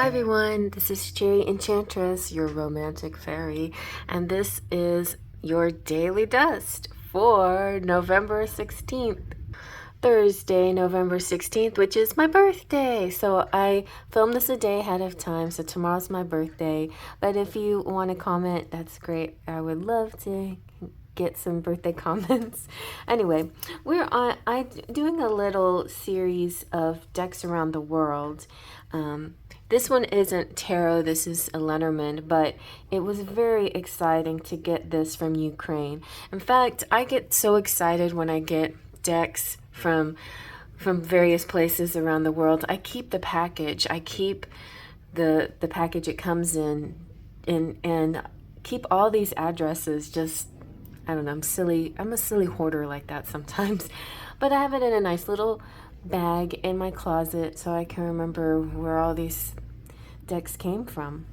Hi everyone, this is Enchantress, your romantic fairy, and this is your daily dust for November 16th, Thursday, November 16th, which is my birthday. So I filmed this a day ahead of time, so tomorrow's my birthday. But if you want to comment, that's great. I would love to get some birthday comments. Anyway, I'm doing a little series of decks around the world. This one isn't tarot, this is a Lenormand, but it was very exciting to get this from Ukraine. In fact, I get so excited when I get decks from various places around the world. I keep the package. I keep the package it comes in and keep all these addresses. Just, I don't know, I'm a silly hoarder like that sometimes. But I have it in a nice little bag in my closet so I can remember where all these decks came from.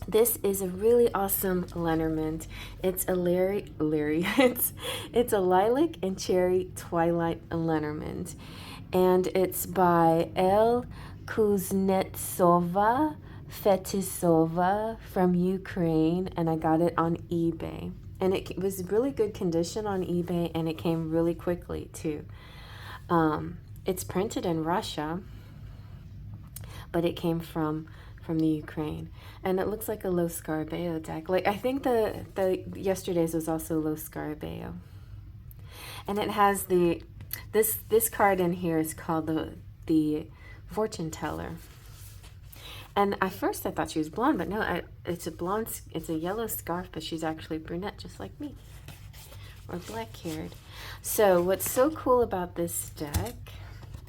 This is a really awesome Lenormand. It's a it's a lilac and cherry twilight Lenormand, and it's by El Kuznetsova Fetisova from Ukraine, and I got it on eBay. And it was really good condition on eBay, and it came really quickly too. It's printed in Russia, but it came from the Ukraine, and it looks like a Lo Scarabeo deck. Like, I think the yesterday's was also Lo Scarabeo, and it has this card in here is called the fortune teller. And at first I thought she was blonde, but no, it's a yellow scarf, but she's actually brunette, just like me, or black haired. So what's so cool about this deck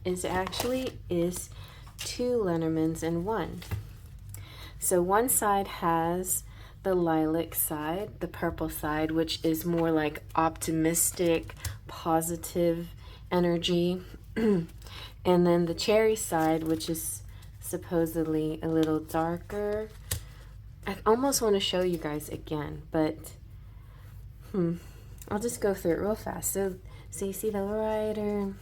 is it actually is two Lenormands in one. So one side has the lilac side, the purple side, which is more like optimistic, positive energy. And then the cherry side, which is supposedly a little darker. I almost want to show you guys again, but I'll just go through it real fast. So you see the rider.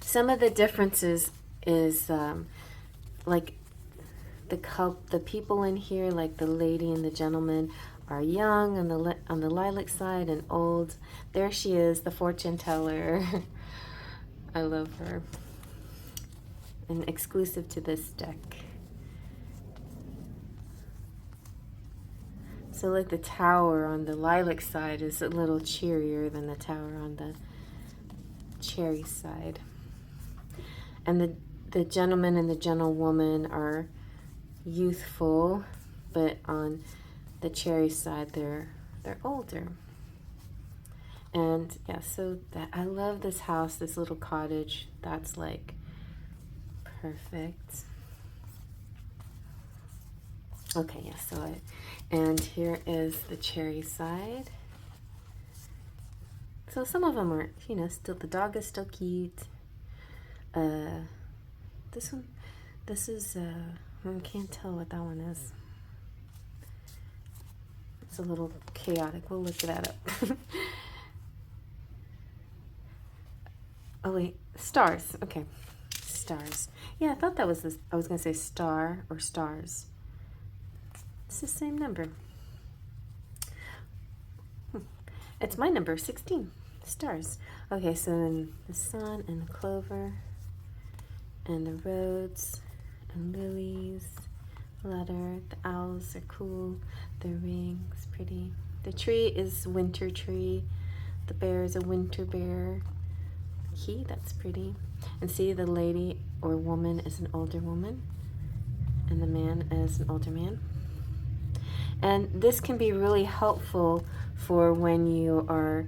Some of the differences is like the people in here, like the lady and the gentleman, are young on the lilac side and old. There she is, the fortune teller. I love her. And exclusive to this deck. So like the tower on the lilac side is a little cheerier than the tower on the cherry side. And the gentleman and the gentlewoman are youthful, but on the cherry side they're older. And yeah, so I love this house, this little cottage. That's like perfect. Okay, yeah, so and here is the cherry side. So some of them are, still, the dog is still cute. This is I can't tell what that one is. It's a little chaotic. We'll look that up. Oh wait, stars. Okay, stars. Yeah, I thought that was this. I was gonna say star or stars. It's the same number. It's my number, 16. Stars. Okay, so then the sun and the clover and the roads and lilies, ladder, the owls are cool, the ring's pretty. The tree is winter tree. The bear is a winter bear. Key, that's pretty. And see, the lady or woman is an older woman, and the man is an older man. And this can be really helpful for when you are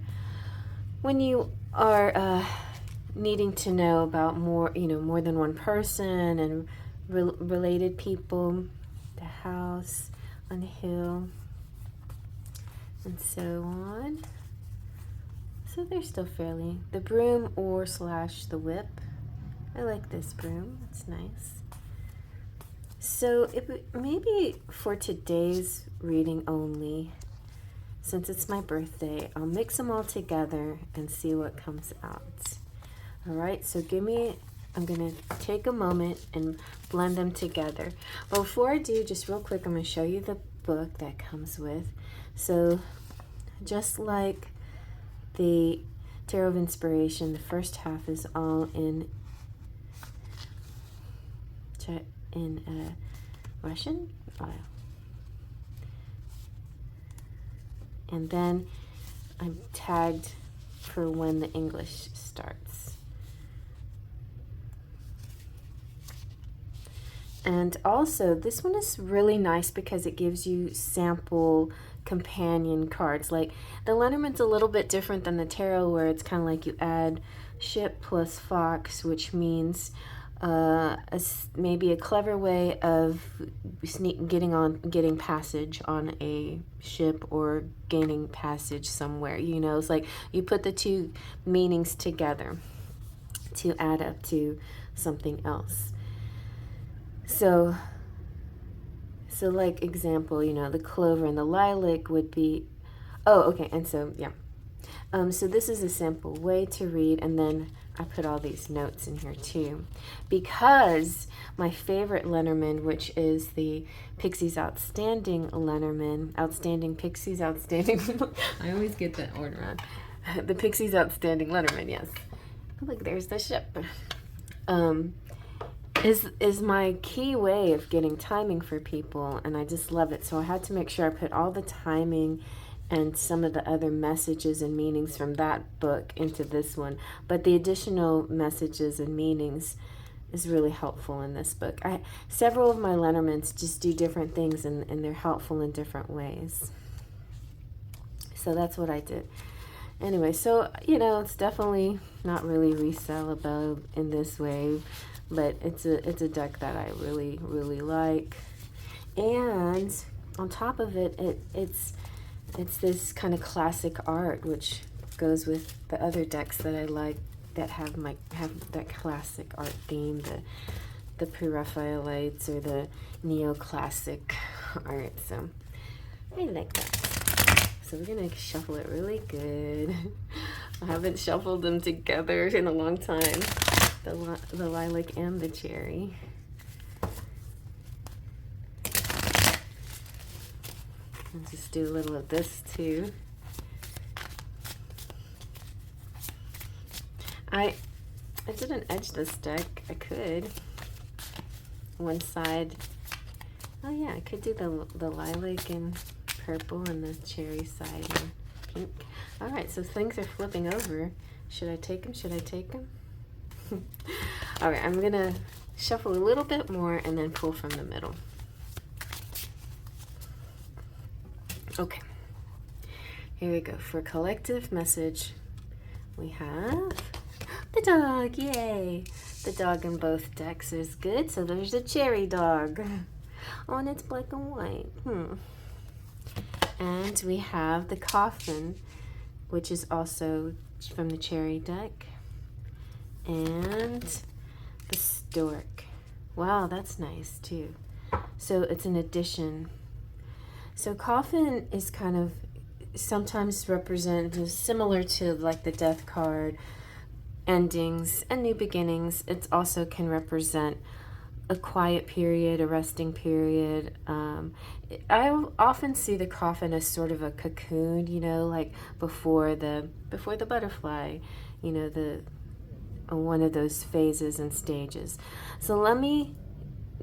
needing to know about more than one person and related people, the house on the hill, and so on. So they're still fairly. The broom or / the whip. I like this broom. It's nice. So maybe for today's reading only, since it's my birthday, I'll mix them all together and see what comes out. All right, so give me I'm gonna take a moment and blend them together. But before I do, just real quick, I'm gonna show you the book that comes with. So just like the Tarot of Inspiration, the first half is all in Russian. And then I'm tagged for when the English starts. And also, this one is really nice because it gives you sample companion cards. Like, the Lenormand's a little bit different than the tarot, where it's kind of like you add ship plus fox, which means maybe a clever way of getting passage on a ship or gaining passage somewhere. You know, it's like you put the two meanings together to add up to something else. So like example, you know, the clover and the lilac would be, oh, okay, and so, yeah. So this is a simple way to read, and then I put all these notes in here too, because my favorite Lenormand, which is the Pixie's Outstanding Lenormand, Outstanding Pixies, Outstanding, I always get that order wrong. The Pixie's Outstanding Lenormand, yes. Look, there's the ship. Is my key way of getting timing for people, and I just love it. So I had to make sure I put all the timing and some of the other messages and meanings from that book into this one. But the additional messages and meanings is really helpful in this book. Several of my Lenormands just do different things, and they're helpful in different ways. So that's what I did. Anyway, so, you know, it's definitely not really resellable in this way, but it's a deck that I really, really like. And on top of it, it's this kind of classic art, which goes with the other decks that I like that have that classic art theme, the pre-Raphaelites or the neoclassic art. So I like that. So we're gonna shuffle it really good. I haven't shuffled them together in a long time. The lilac and the cherry. I'll just do a little of this too. I didn't edge this deck. I could. One side. Oh yeah, I could do the lilac and purple and the cherry side and pink. All right, so things are flipping over. Should I take them? Should I take them? All right, I'm gonna shuffle a little bit more and then pull from the middle. Okay, here we go. For collective message, we have the dog. Yay! The dog in both decks is good. So there's a cherry dog. Oh, and it's black and white. And we have the coffin, which is also from the cherry deck. And the stork. Wow, that's nice too. So it's an addition. So coffin is kind of sometimes represented similar to like the death card, endings and new beginnings. It also can represent a quiet period, a resting period. I often see the coffin as sort of a cocoon, you know, like before the butterfly, you know, one of those phases and stages. So let me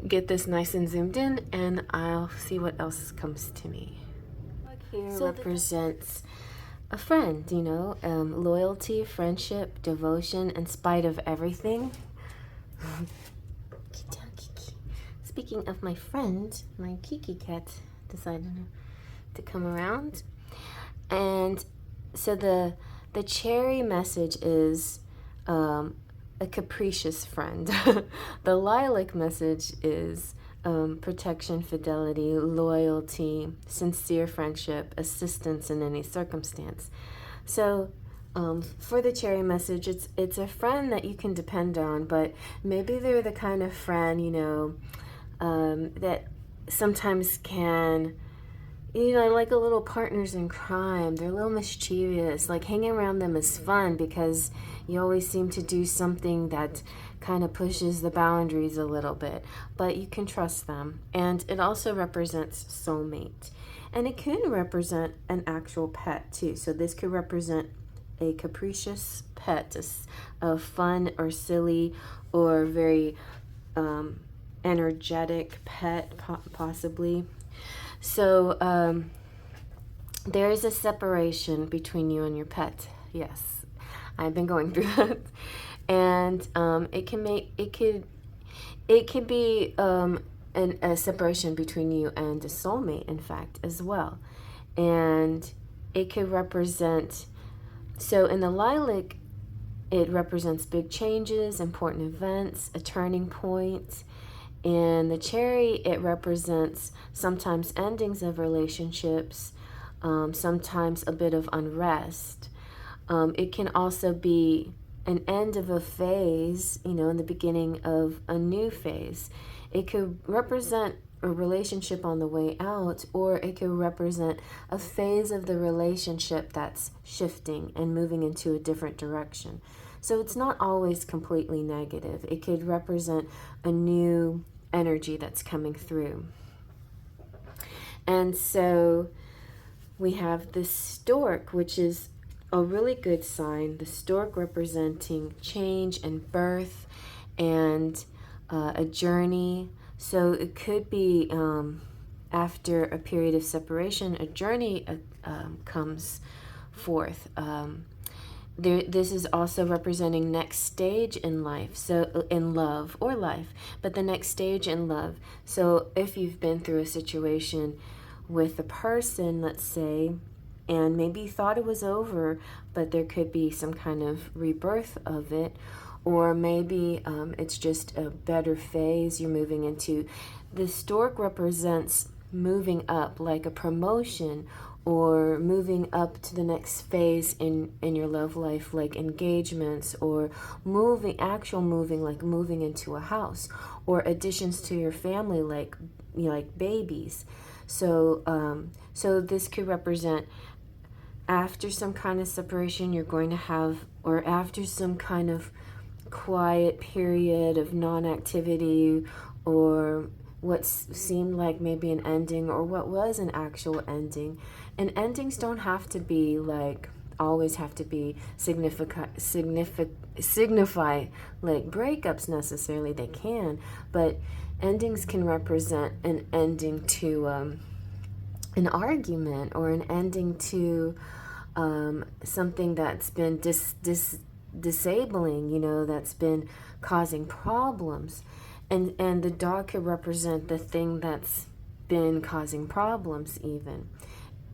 get this nice and zoomed in, and I'll see what else comes to me. Here represents a friend, you know, loyalty, friendship, devotion, in spite of everything. Speaking of my friend, my Kiki cat decided to come around. And so the cherry message is a capricious friend. The lilac message is protection, fidelity, loyalty, sincere friendship, assistance in any circumstance. So for the cherry message, it's a friend that you can depend on, but maybe they're the kind of friend, you know, that sometimes can, you know, like a little partners in crime. They're a little mischievous. Like hanging around them is fun because you always seem to do something that kind of pushes the boundaries a little bit, but you can trust them. And it also represents soulmate. And it can represent an actual pet too. So this could represent a capricious pet, a fun or silly or very energetic pet, possibly. So there is a separation between you and your pet. Yes, I've been going through that, and it could be a separation between you and a soulmate, in fact, as well, and it could represent. So in the lilac, it represents big changes, important events, a turning point. In the cherry, it represents sometimes endings of relationships, sometimes a bit of unrest. It can also be an end of a phase, you know, in the beginning of a new phase. It could represent a relationship on the way out, or it could represent a phase of the relationship that's shifting and moving into a different direction. So it's not always completely negative. It could represent a new energy that's coming through. And so we have the stork, which is a really good sign. The stork representing change and birth and a journey. So it could be after a period of separation, a journey comes forth. This is also representing next stage in life, so in love or life, but the next stage in love. So if you've been through a situation with a person, let's say, and maybe you thought it was over, but there could be some kind of rebirth of it, or maybe it's just a better phase you're moving into. The stork represents moving up, like a promotion, or moving up to the next phase in your love life, like engagements, or moving like moving into a house, or additions to your family, like, you know, like babies. So so this could represent after some kind of separation you're going to have, or after some kind of quiet period of non-activity, or what seemed like maybe an ending, or what was an actual ending. And endings don't have to be like, always have to be signify like breakups necessarily. They can, but endings can represent an ending to an argument, or an ending to something that's been disabling, you know, that's been causing problems. And the dog could represent the thing that's been causing problems even.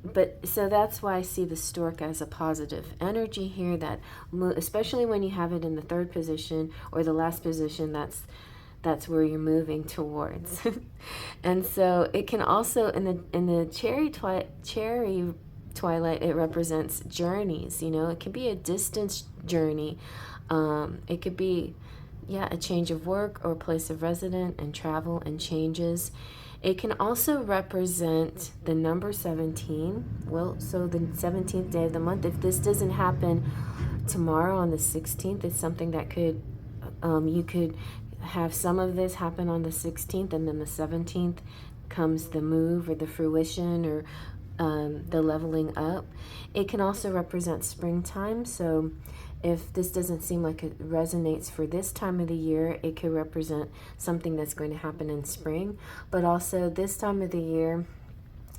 But so that's why I see the stork as a positive energy here, that especially when you have it in the third position or the last position, that's where you're moving towards. And so it can also, in the cherry twilight, it represents journeys. You know, it can be a distance journey. It could be, yeah, a change of work or place of residence, and travel and changes. It can also represent the number 17. Well, so the 17th day of the month. If this doesn't happen tomorrow on the 16th, it's something that could, you could have some of this happen on the 16th, and then the 17th comes the move or the fruition, or the leveling up. It can also represent springtime. So if this doesn't seem like it resonates for this time of the year, it could represent something that's going to happen in spring. But also this time of the year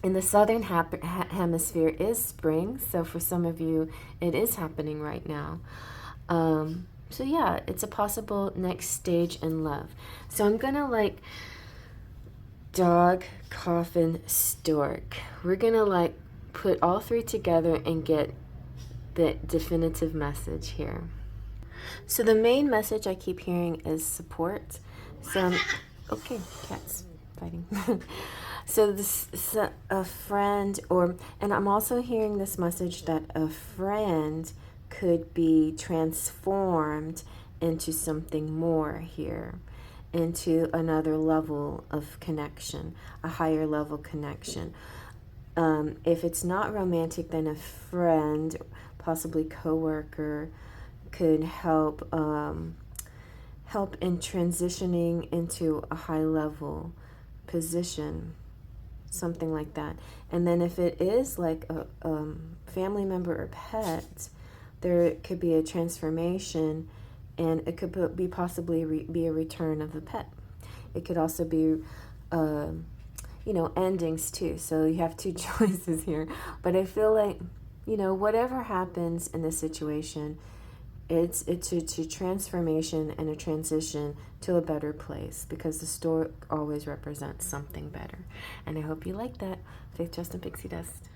in the southern hemisphere is spring. So for some of you, it is happening right now. So yeah, it's a possible next stage in love. So I'm gonna like dog, coffin, stork. We're gonna like put all three together and get the definitive message here. So the main message I keep hearing is support. So okay, cats fighting. So this a friend, or, and I'm also hearing this message that a friend could be transformed into something more here, into another level of connection, a higher level connection. If it's not romantic, then a friend, possibly coworker, could help in transitioning into a high level position, something like that. And then if it is like a family member or pet, there could be a transformation, and it could be possibly be a return of the pet. It could also be endings too. So you have two choices here. But I feel like, whatever happens in this situation, it's a transformation and a transition to a better place, because the store always represents something better. And I hope you like that. Faith, Trust, and Pixie Dust.